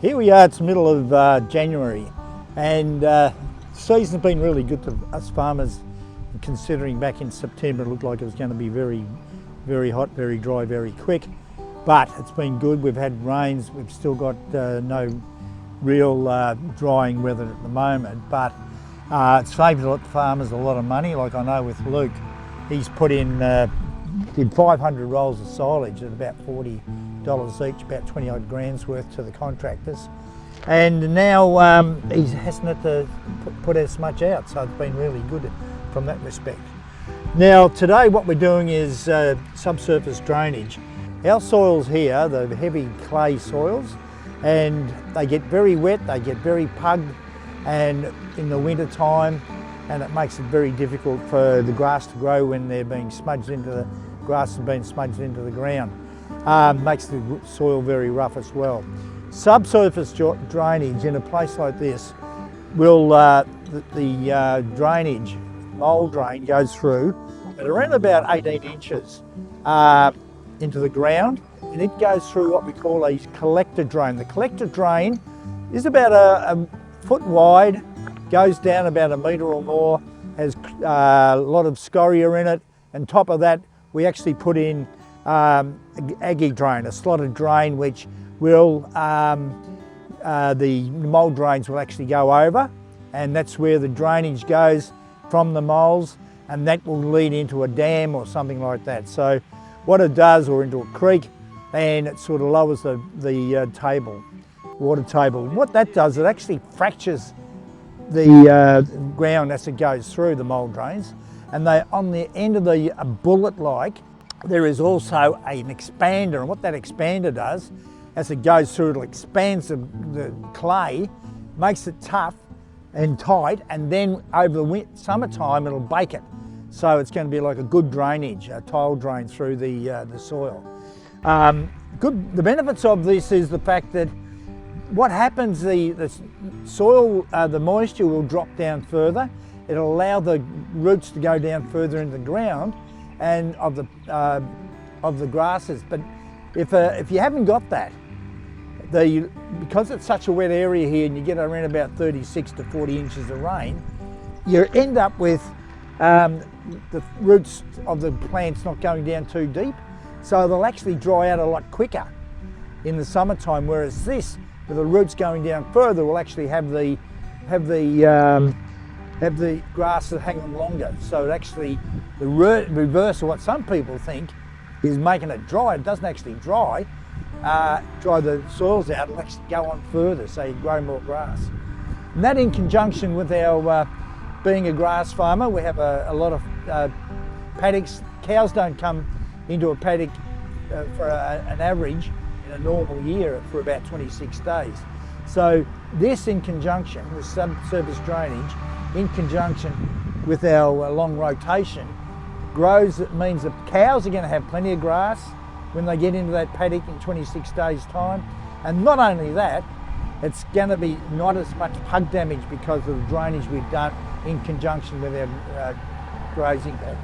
Here we are, it's the middle of January, and season's been really good to us farmers, considering back in September it looked like it was going to be very hot, very dry, very quick. But it's been good. We've had rains, we've still got no real drying weather at the moment, but it's saved a lot of farmers a lot of money. Like I know with Luke, he's put in, did 500 rolls of silage at about $40 each, about 20 odd grand's worth to the contractors. And now he hasn't had to put as much out, so it's been really good from that respect. Now today what we're doing is subsurface drainage. Our soils here, the heavy clay soils, and they get very wet, they get very pugged, and in the winter time, and it makes it very difficult for the grass to grow when they're being smudged into the grass and being smudged into the ground. Makes the soil very rough as well. Subsurface drainage in a place like this will, the drainage, mould drain goes through at around about 18 inches into the ground, and it goes through what we call a collector drain. The collector drain is about a foot wide, goes down about 1 metre or more, has a lot of scoria in it, and top of that we actually put in aggie drain, a slotted drain, which will, the mould drains will actually go over, and that's where the drainage goes from the moulds, and that will lead into a dam or something like that. So what it does, or into a creek, and it sort of lowers the water table. And what that does, it actually fractures the ground as it goes through the mould drains, and they, on the end of the bullet-like, there is also an expander, and what that expander does, as it goes through, it expands the clay, makes it tough and tight, and then over the summertime it'll bake it. So it's going to be like a good drainage, a tile drain through the soil. The benefits of this is the fact that what happens, the soil, the moisture will drop down further. It'll allow the roots to go down further into the ground and of the grasses. But if you haven't got that, because it's such a wet area here and you get around about 36 to 40 inches of rain, you end up with the roots of the plants not going down too deep, so they'll actually dry out a lot quicker in the summertime, whereas this, with the roots going down further, will actually have the grass that hang on longer. So it actually, the reverse of what some people think is making it dry. It doesn't actually dry the soils out, it'll actually go on further, so you grow more grass. And that, in conjunction with our being a grass farmer, we have a lot of paddocks. Cows don't come into a paddock for an average in a normal year for about 26 days. So this, in conjunction with subsurface drainage, in conjunction with our long rotation, grows, it means that cows are going to have plenty of grass when they get into that paddock in 26 days time. And not only that, it's going to be not as much pug damage because of the drainage we've done in conjunction with our grazing paddock.